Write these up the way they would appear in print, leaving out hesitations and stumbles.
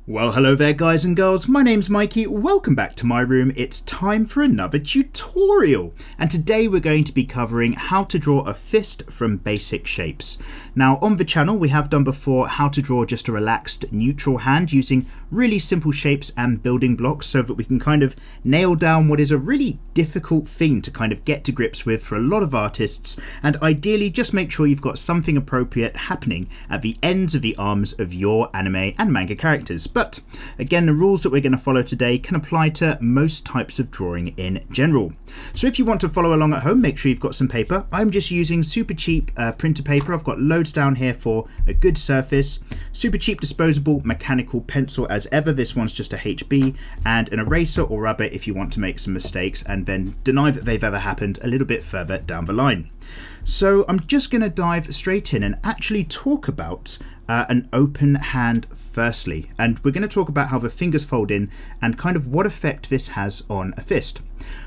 Well, hello there guys and girls, my name's Mikey, welcome back to my room. It's time for another tutorial, and today we're going to be covering how to draw a fist from basic shapes. Now on the channel we have done before how to draw just a relaxed neutral hand using really simple shapes and building blocks so that we can kind of nail down what is a really difficult thing to kind of get to grips with for a lot of artists, and ideally just make sure you've got something appropriate happening at the ends of the arms of your anime and manga characters. But again, the rules that we're going to follow today can apply to most types of drawing in general. So if you want to follow along at home, make sure you've got some paper. I'm just using super cheap printer paper. I've got loads down here for a good surface. Super cheap disposable mechanical pencil as ever. This one's just a HB, and an eraser or rubber if you want to make some mistakes and then deny that they've ever happened a little bit further down the line. So I'm just going to dive straight in and actually talk about an open hand firstly, and we're going to talk about how the fingers fold in and kind of what effect this has on a fist.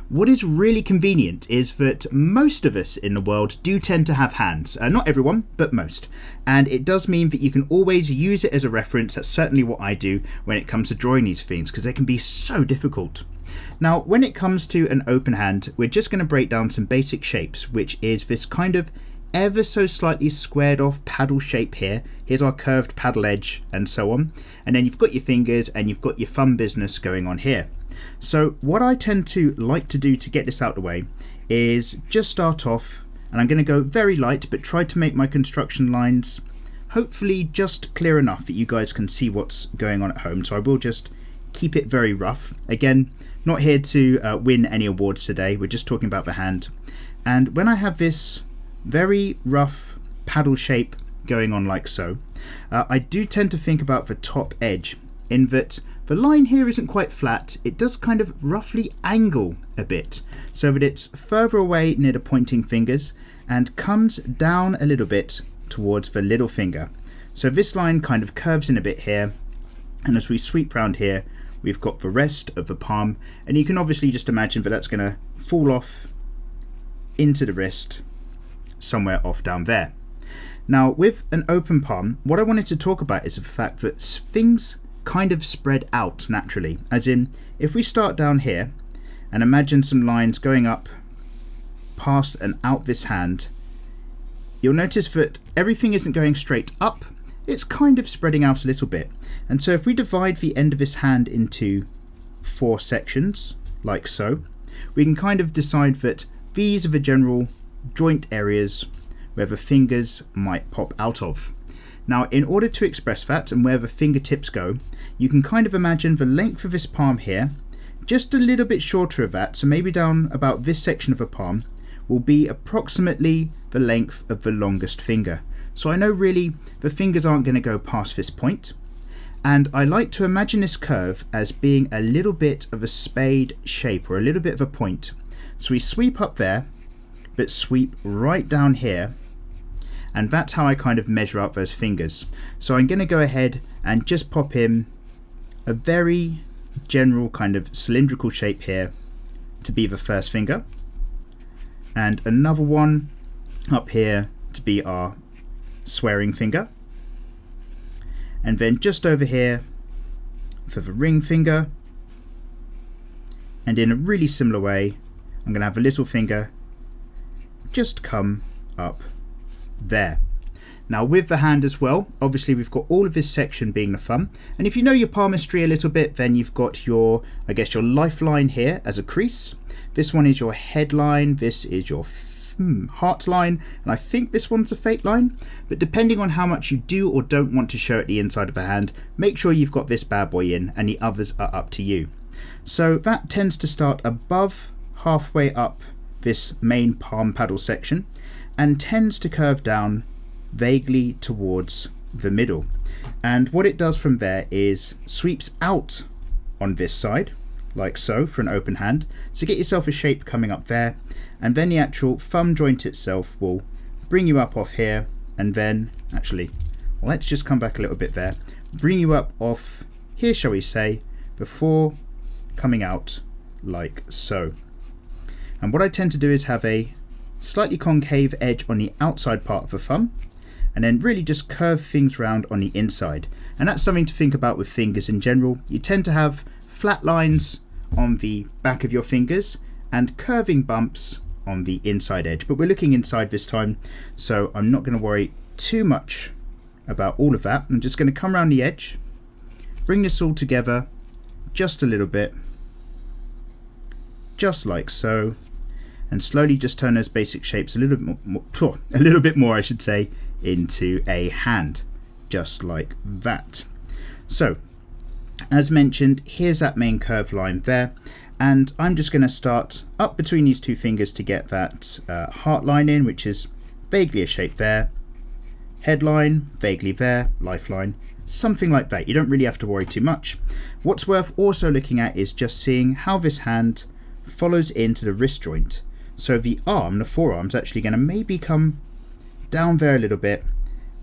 What is really convenient is that most of us in the world do tend to have hands, not everyone, but most, and it does mean that you can always use it as a reference. That's certainly what I do when it comes to drawing these things, because they can be so difficult. Now when it comes to an open hand, we're just going to break down some basic shapes, which is this kind of ever so slightly squared off paddle shape here. Here's our curved paddle edge and so on, and then you've got your fingers and you've got your thumb business going on here. So what I tend to like to do to get this out of the way is just start off, and I'm going to go very light but try to make my construction lines hopefully just clear enough that you guys can see what's going on at home. So I will just keep it very rough. Again, not here to win any awards today, we're just talking about the hand. And when I have this very rough paddle shape going on like so, I do tend to think about the top edge, in that the line here isn't quite flat. It does kind of roughly angle a bit so that it's further away near the pointing fingers and comes down a little bit towards the little finger. So this line kind of curves in a bit here, and as we sweep round here we've got the rest of the palm, and you can obviously just imagine that that's going to fall off into the wrist somewhere off down there. Now with an open palm, what I wanted to talk about is the fact that things kind of spread out naturally, as in if we start down here and imagine some lines going up past and out this hand, you'll notice that everything isn't going straight up, it's kind of spreading out a little bit. And so if we divide the end of this hand into 4 sections like so, we can kind of decide that these are the general joint areas where the fingers might pop out of. Now in order to express that and where the fingertips go, you can kind of imagine the length of this palm here, just a little bit shorter of that, so maybe down about this section of the palm will be approximately the length of the longest finger. So I know really the fingers aren't going to go past this point, and I like to imagine this curve as being a little bit of a spade shape, or a little bit of a point. So we sweep up there but sweep right down here, and that's how I kind of measure out those fingers. So I'm going to go ahead and just pop in a very general kind of cylindrical shape here to be the first finger, and another one up here to be our swearing finger, and then just over here for the ring finger, and in a really similar way I'm going to have a little finger just come up there. Now with the hand as well, obviously we've got all of this section being the thumb, and if you know your palmistry a little bit, then you've got your, I guess, your lifeline here as a crease. This one is your headline, this is your heart line, and I think this one's a fate line, but depending on how much you do or don't want to show at the inside of the hand, make sure you've got this bad boy in, and the others are up to you. So that tends to start above halfway up this main palm paddle section and tends to curve down vaguely towards the middle, and what it does from there is sweeps out on this side like so for an open hand, so get yourself a shape coming up there, and then the actual thumb joint itself will bring you up off here, and then actually, well, let's just come back a little bit there, bring you up off here, shall we say, before coming out like so. And what I tend to do is have a slightly concave edge on the outside part of the thumb, and then really just curve things around on the inside. And that's something to think about with fingers in general. You tend to have flat lines on the back of your fingers and curving bumps on the inside edge, but we're looking inside this time, so I'm not going to worry too much about all of that. I'm just going to come around the edge, bring this all together just a little bit, just like so, and slowly just turn those basic shapes a little bit more, I should say, into a hand, just like that. So as mentioned, here's that main curved line there, and I'm just going to start up between these two fingers to get that heart line in, which is vaguely a shape there, headline vaguely there, lifeline, something like that. You don't really have to worry too much. What's worth also looking at is just seeing how this hand follows into the wrist joint. So the arm, the forearm's actually going to maybe come down there a little bit,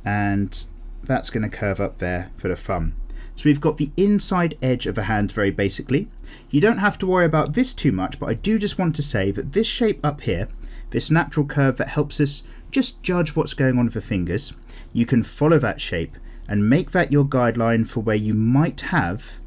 and that's going to curve up there for the thumb. So we've got the inside edge of a hand very basically. You don't have to worry about this too much, but I do just want to say that this shape up here, this natural curve that helps us just judge what's going on with the fingers, you can follow that shape and make that your guideline for where you might have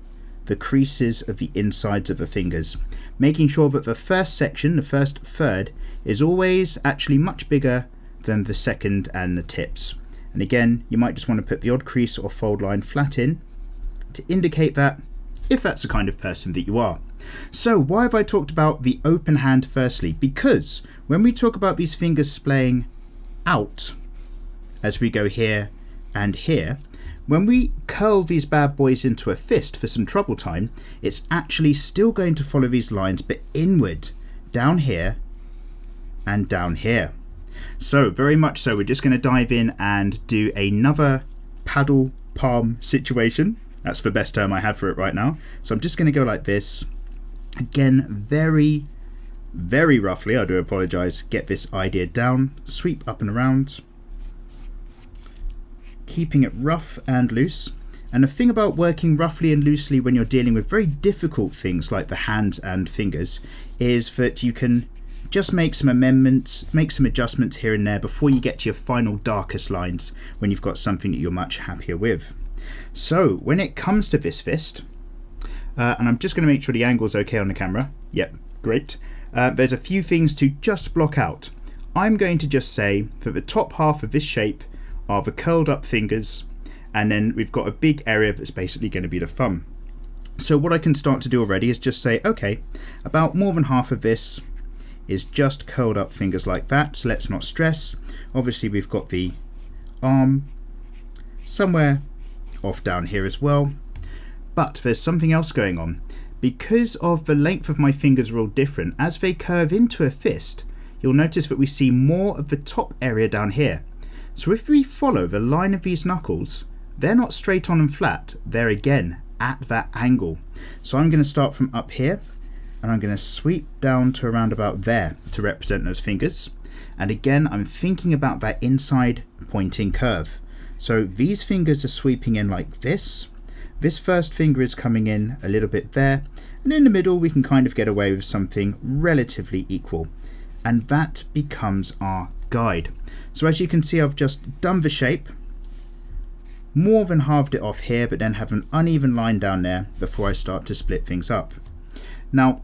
the creases of the insides of the fingers, making sure that the first section, the first third, is always actually much bigger than the second and the tips. And again, you might just want to put the odd crease or fold line flat in to indicate that, if that's the kind of person that you are. So why have I talked about the open hand firstly? Because when we talk about these fingers splaying out as we go here and here, when we curl these bad boys into a fist for some trouble time, it's actually still going to follow these lines, but inward, down here and down here. So very much so, we're just going to dive in and do another paddle palm situation. That's the best term I have for it right now. So I'm just going to go like this. Again, very, very roughly, I do apologize, get this idea down, sweep up and around, keeping it rough and loose. And the thing about working roughly and loosely when you're dealing with very difficult things like the hands and fingers is that you can just make some amendments, make some adjustments here and there before you get to your final darkest lines when you've got something that you're much happier with. So when it comes to this fist, and I'm just going to make sure the angle's okay on the camera. Yep, great. There's a few things to just block out. I'm going to just say that the top half of this shape are the curled up fingers, and then we've got a big area that's basically going to be the thumb. So what I can start to do already is just say, okay, about more than half of this is just curled up fingers like that, so let's not stress. Obviously we've got the arm somewhere off down here as well, but there's something else going on. Because of the length of my fingers are all different, as they curve into a fist, you'll notice that we see more of the top area down here. So if we follow the line of these knuckles, they're not straight on and flat, they're again at that angle. So I'm going to start from up here, and I'm going to sweep down to around about there to represent those fingers. And again, I'm thinking about that inside pointing curve. So these fingers are sweeping in like this. This first finger is coming in a little bit there, and in the middle we can kind of get away with something relatively equal. And that becomes our guide. So as you can see, I've just done the shape, more than halved it off here, but then have an uneven line down there before I start to split things up. Now,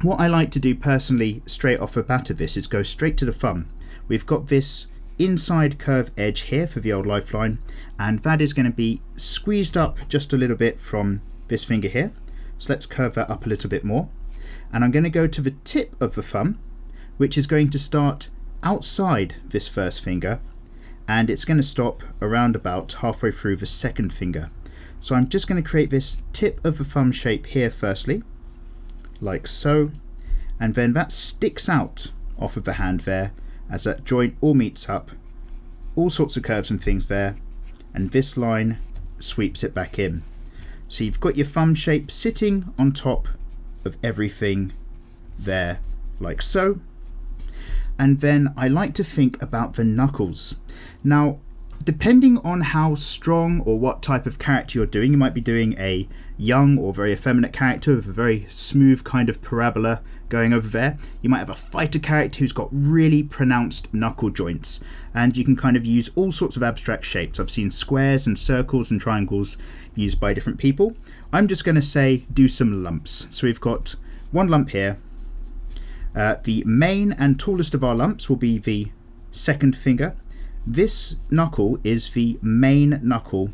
what I like to do personally straight off the bat of this is go straight to the thumb. We've got this inside curve edge here for the old lifeline, and that is going to be squeezed up just a little bit from this finger here. So let's curve that up a little bit more. And I'm going to go to the tip of the thumb, which is going to start outside this first finger, and it's going to stop around about halfway through the second finger. So I'm just going to create this tip of the thumb shape here firstly, like so, and then that sticks out off of the hand there as that joint all meets up, all sorts of curves and things there, and this line sweeps it back in. So you've got your thumb shape sitting on top of everything there, like so. And then I like to think about the knuckles. Now, depending on how strong or what type of character you're doing, you might be doing a young or very effeminate character with a very smooth kind of parabola going over there. You might have a fighter character who's got really pronounced knuckle joints, and you can kind of use all sorts of abstract shapes. I've seen squares and circles and triangles used by different people. I'm just going to say do some lumps. So we've got one lump here. The main and tallest of our lumps will be the second finger. This knuckle is the main knuckle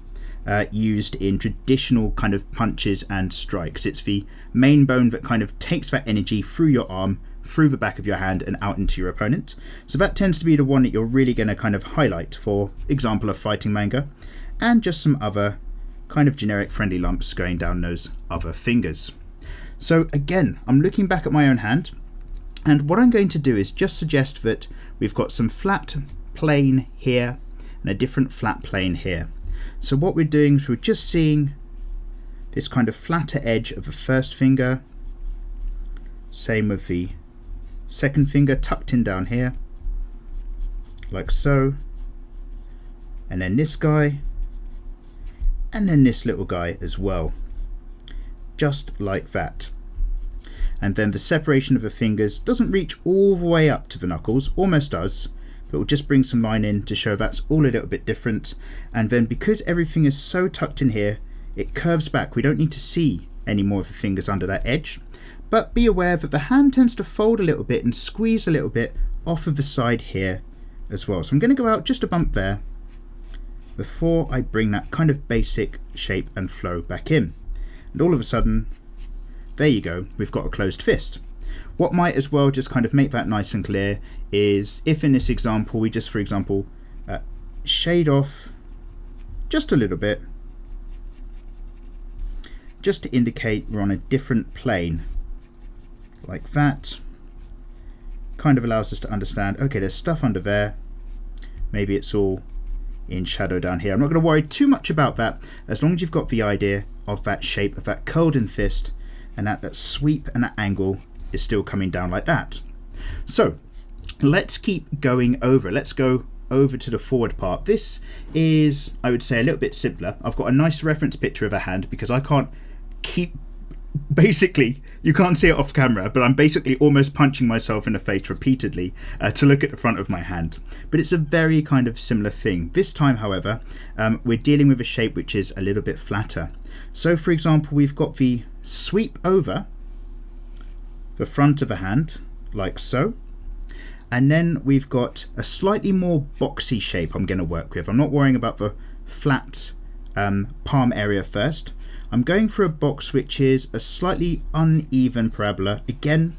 used in traditional kind of punches and strikes. It's the main bone that kind of takes that energy through your arm, through the back of your hand and out into your opponent. So that tends to be the one that you're really going to kind of highlight, for example, a fighting manga, and just some other kind of generic friendly lumps going down those other fingers. So again, I'm looking back at my own hand, and what I'm going to do is just suggest that we've got some flat plane here and a different flat plane here. So what we're doing is we're just seeing this kind of flatter edge of the first finger, same with the second finger tucked in down here, like so, and then this guy, and then this little guy as well, just like that. And then the separation of the fingers doesn't reach all the way up to the knuckles, almost does, but we'll just bring some line in to show that's all a little bit different. And then because everything is so tucked in here, it curves back. We don't need to see any more of the fingers under that edge, but be aware that the hand tends to fold a little bit and squeeze a little bit off of the side here as well. So I'm going to go out just a bump there before I bring that kind of basic shape and flow back in. And all of a sudden, there you go, we've got a closed fist. What might as well just kind of make that nice and clear is if in this example we just, for example, shade off just a little bit, just to indicate we're on a different plane, like that. Kind of allows us to understand, okay, there's stuff under there, maybe it's all in shadow down here. I'm not going to worry too much about that, as long as you've got the idea of that shape of that curled in fist, and that sweep and that angle is still coming down like that. So let's keep going over. Let's go over to the forward part. This is, I would say, a little bit simpler. I've got a nice reference picture of a hand because I can't keep, basically, you can't see it off camera, but I'm basically almost punching myself in the face repeatedly to look at the front of my hand. But it's a very kind of similar thing. This time, however, we're dealing with a shape which is a little bit flatter. So for example, we've got the sweep over the front of a hand, like so. And then we've got a slightly more boxy shape I'm going to work with. I'm not worrying about the flat palm area first. I'm going for a box which is a slightly uneven parabola. Again,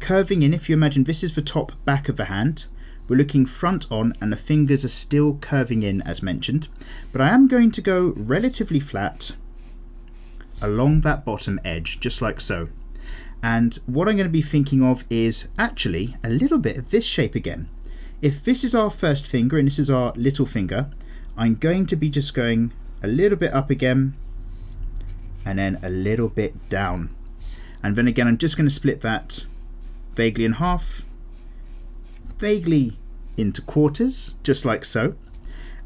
curving in. If you imagine this is the top back of the hand, we're looking front on and the fingers are still curving in as mentioned. But I am going to go relatively flat along that bottom edge, just like so. And what I'm going to be thinking of is actually a little bit of this shape again. If this is our first finger and this is our little finger, I'm going to be just going a little bit up again and then a little bit down. And then again, I'm just going to split that vaguely in half, vaguely into quarters, just like so.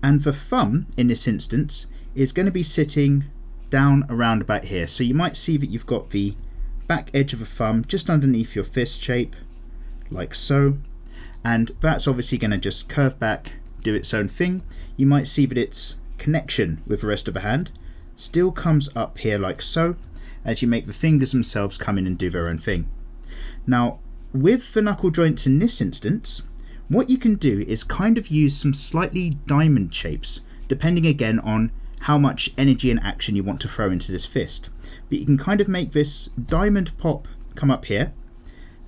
And the thumb in this instance is going to be sitting down around about here. So you might see that you've got the back edge of a thumb just underneath your fist shape, like so. And that's obviously going to just curve back, do its own thing. You might see that its connection with the rest of the hand still comes up here like so, as you make the fingers themselves come in and do their own thing. Now, with the knuckle joints in this instance, what you can do is kind of use some slightly diamond shapes, depending again on how much energy and action you want to throw into this fist. But you can kind of make this diamond pop come up here.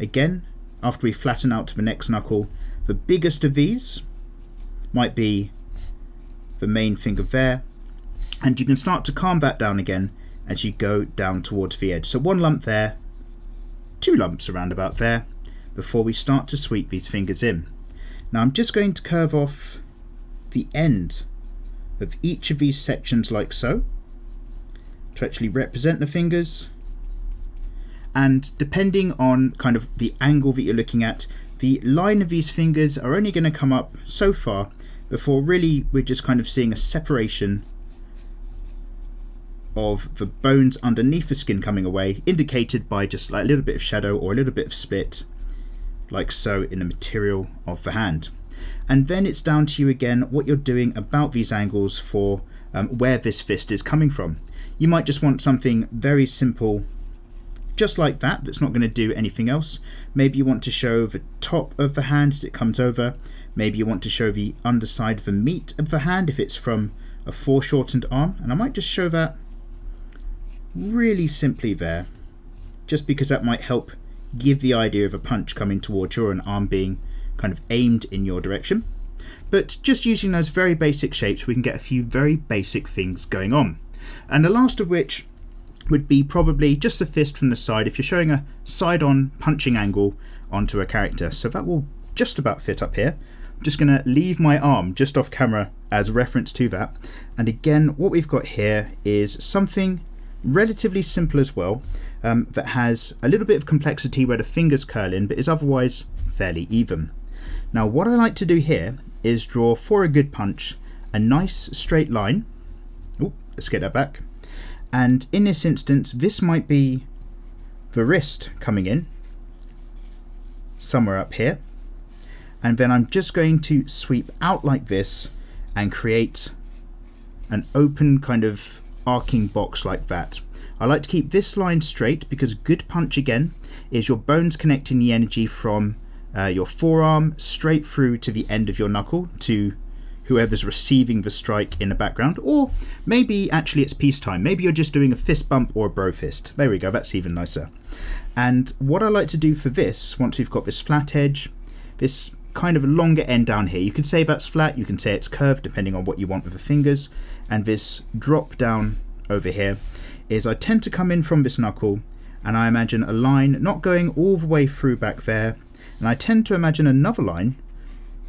Again, after we flatten out to the next knuckle, the biggest of these might be the main finger there, and you can start to calm that down again as you go down towards the edge. So one lump there, two lumps around about there, before we start to sweep these fingers in. Now I'm just going to curve off the end of each of these sections like so, to actually represent the fingers. And depending on kind of the angle that you're looking at, the line of these fingers are only going to come up so far before really we're just kind of seeing a separation of the bones underneath the skin coming away, indicated by just like a little bit of shadow or a little bit of split, like so, in the material of the hand. And then it's down to you again what you're doing about these angles for where this fist is coming from. You might just want something very simple, just like that, that's not going to do anything else. Maybe you want to show the top of the hand as it comes over. Maybe you want to show the underside of the meat of the hand if it's from a foreshortened arm. And I might just show that really simply there, just because that might help give the idea of a punch coming towards you or an arm being kind of aimed in your direction. But just using those very basic shapes, we can get a few very basic things going on. And the last of which would be probably just the fist from the side if you're showing a side-on punching angle onto a character. So that will just about fit up here. I'm just going to leave my arm just off camera as reference to that. And again, what we've got here is something relatively simple as well, that has a little bit of complexity where the fingers curl in, but is otherwise fairly even. Now what I like to do here is draw, for a good punch, a nice straight line. Oh, let's get that back. And in this instance, this might be the wrist coming in somewhere up here. And then I'm just going to sweep out like this and create an open kind of arcing box like that. I like to keep this line straight because a good punch again is your bones connecting the energy from your forearm straight through to the end of your knuckle to whoever's receiving the strike in the background. Or maybe actually it's peacetime. Maybe you're just doing a fist bump or a bro fist. There we go, that's even nicer. And what I like to do for this, once we've got this flat edge, this kind of longer end down here, you can say that's flat, you can say it's curved depending on what you want with the fingers, and this drop down over here is I tend to come in from this knuckle and I imagine a line not going all the way through back there, and I tend to imagine another line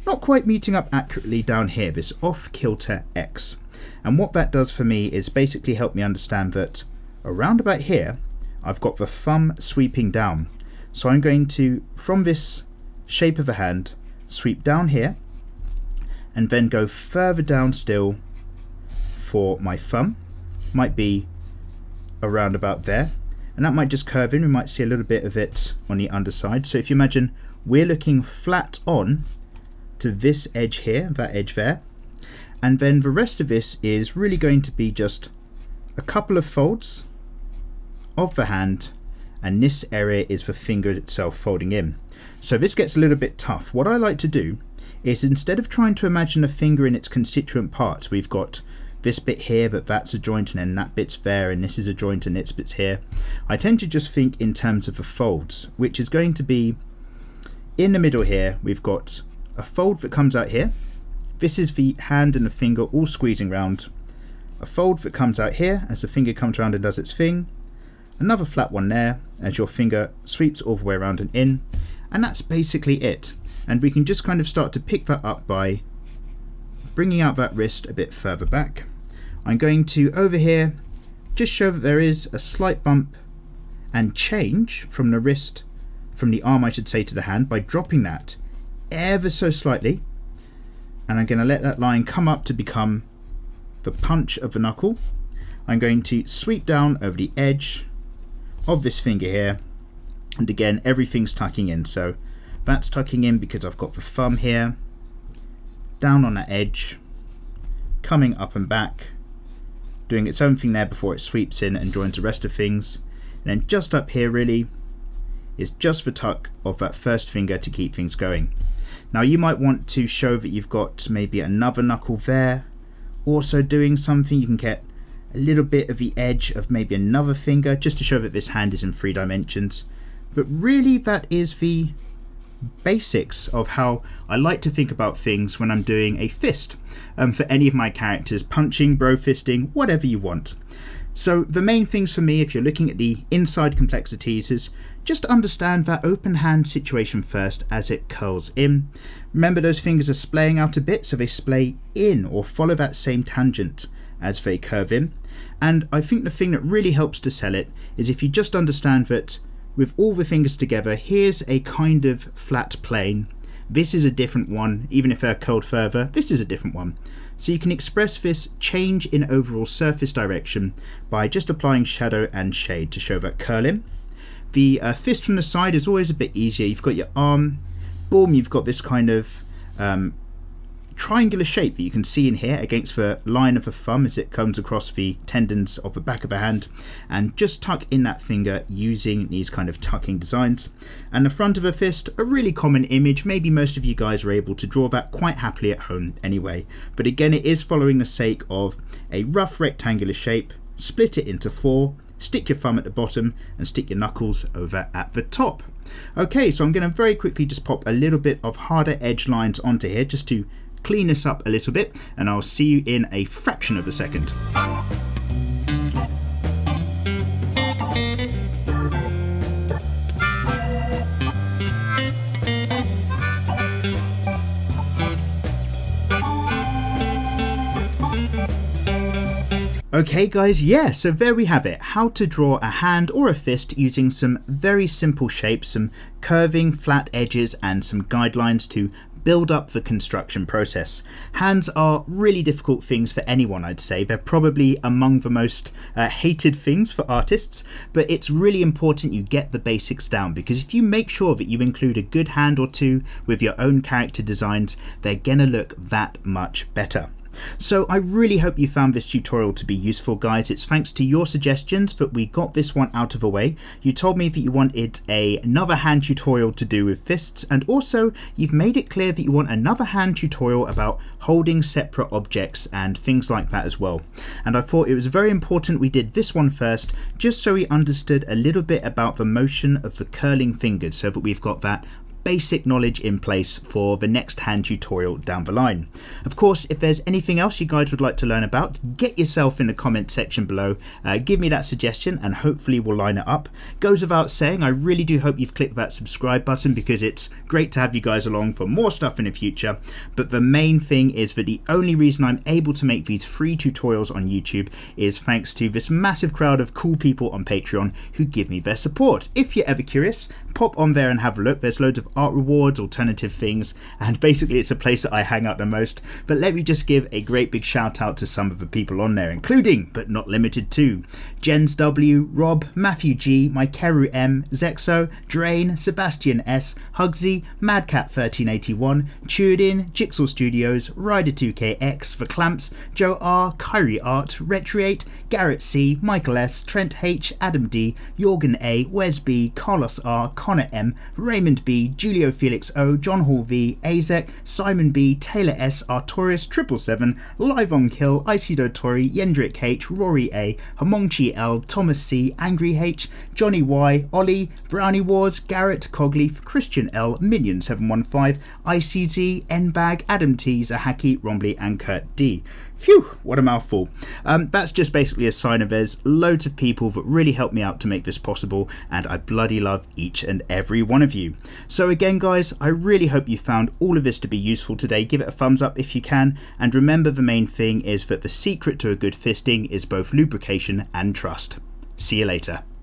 not quite meeting up accurately down here, this off kilter X. And what that does for me is basically help me understand that around about here I've got the thumb sweeping down. So I'm going to, from this shape of the hand, sweep down here and then go further down still for my thumb. Might be around about there, and that might just curve in. We might see a little bit of it on the underside. So if you imagine we're looking flat on to this edge here, that edge there, and then the rest of this is really going to be just a couple of folds of the hand, and this area is the finger itself folding in. So this gets a little bit tough. What I like to do is, instead of trying to imagine a finger in its constituent parts, we've got this bit here, but that's a joint, and then that bit's there, and this is a joint, and this bit's here. I tend to just think in terms of the folds, which is going to be in the middle here. We've got a fold that comes out here. This is the hand and the finger all squeezing round. A fold that comes out here as the finger comes around and does its thing. Another flat one there as your finger sweeps all the way around and in. And that's basically it. And we can just kind of start to pick that up by bringing out that wrist a bit further back. I'm going to, over here, just show that there is a slight bump and change from the wrist, from the arm I should say, to the hand by dropping that ever so slightly. And I'm going to let that line come up to become the punch of the knuckle. I'm going to sweep down over the edge of this finger here, and again everything's tucking in. So that's tucking in because I've got the thumb here, down on that edge, coming up and back, doing its own thing there before it sweeps in and joins the rest of things. And then just up here really is just the tuck of that first finger to keep things going. Now you might want to show that you've got maybe another knuckle there, also doing something. You can get a little bit of the edge of maybe another finger just to show that this hand is in 3 dimensions. But really that is the basics of how I like to think about things when I'm doing a fist for any of my characters, punching, bro fisting, whatever you want. So the main things for me, if you're looking at the inside complexities, is just understand that open hand situation first as it curls in. Remember, those fingers are splaying out a bit, so they splay in or follow that same tangent as they curve in. And I think the thing that really helps to sell it is if you just understand that with all the fingers together, here's a kind of flat plane, This is a different one. Even if they're curled further, this is a different one. So you can express this change in overall surface direction by just applying shadow and shade to show that curling. The fist from the side is always a bit easier. You've got your arm, boom, you've got this kind of triangular shape that you can see in here against the line of the thumb as it comes across the tendons of the back of the hand, and just tuck in that finger using these kind of tucking designs. And the front of a fist, a really common image. Maybe most of you guys are able to draw that quite happily at home anyway, but again, it is following the sake of a rough rectangular shape. Split it into 4, stick your thumb at the bottom and stick your knuckles over at the top. Okay, so I'm going to very quickly just pop a little bit of harder edge lines onto here just to clean this up a little bit, and I'll see you in a fraction of a second. Okay guys, yeah, so there we have it. How to draw a hand or a fist using some very simple shapes, some curving flat edges and some guidelines to build up the construction process. Hands are really difficult things for anyone, I'd say. They're probably among the most hated things for artists, but it's really important you get the basics down, because if you make sure that you include a good hand or two with your own character designs, they're gonna look that much better. So I really hope you found this tutorial to be useful, guys. It's thanks to your suggestions that we got this one out of the way. You told me that you wanted another hand tutorial to do with fists, and also you've made it clear that you want another hand tutorial about holding separate objects and things like that as well. And I thought it was very important we did this one first, just so we understood a little bit about the motion of the curling fingers, so that we've got that basic knowledge in place for the next hand tutorial down the line. Of course, if there's anything else you guys would like to learn about, get yourself in the comment section below, give me that suggestion and hopefully we'll line it up. Goes without saying, I really do hope you've clicked that subscribe button, because it's great to have you guys along for more stuff in the future. But the main thing is that the only reason I'm able to make these free tutorials on YouTube is thanks to this massive crowd of cool people on Patreon who give me their support. If you're ever curious, pop on there and have a look. There's loads of art rewards, alternative things, and basically it's a place that I hang out the most. But let me just give a great big shout out to some of the people on there, including but not limited to Jens W, Rob, Matthew G, Mykeru M, Zexo, Drain, Sebastian S, Hugsy, Madcat1381, Tudin, Jigsaw Studios, Ryder2KX, The Clamps, Joe R, Kyrie Art, Retriate, Garrett C, Michael S, Trent H, Adam D, Jorgen A, Wes B, Carlos R, Connor M, Raymond B, Julio Felix O, John Hall V, Azek, Simon B, Taylor S, Artorius 777, Live on Kill, Isido Tori, Yendrick H, Rory A, Homongchi L, Thomas C, Angry H, Johnny Y, Ollie, Brownie Wars, Garrett, Cogleaf, Christian L, Minion 715, ICZ, Nbag, Adam T, Zahaki, Rombly and Kurt D. Phew, what a mouthful. That's just basically a sign of there's loads of people that really help me out to make this possible, and I bloody love each and every one of you. So again guys, I really hope you found all of this to be useful today. Give it a thumbs up if you can, and remember the main thing is that the secret to a good fisting is both lubrication and trust. See you later.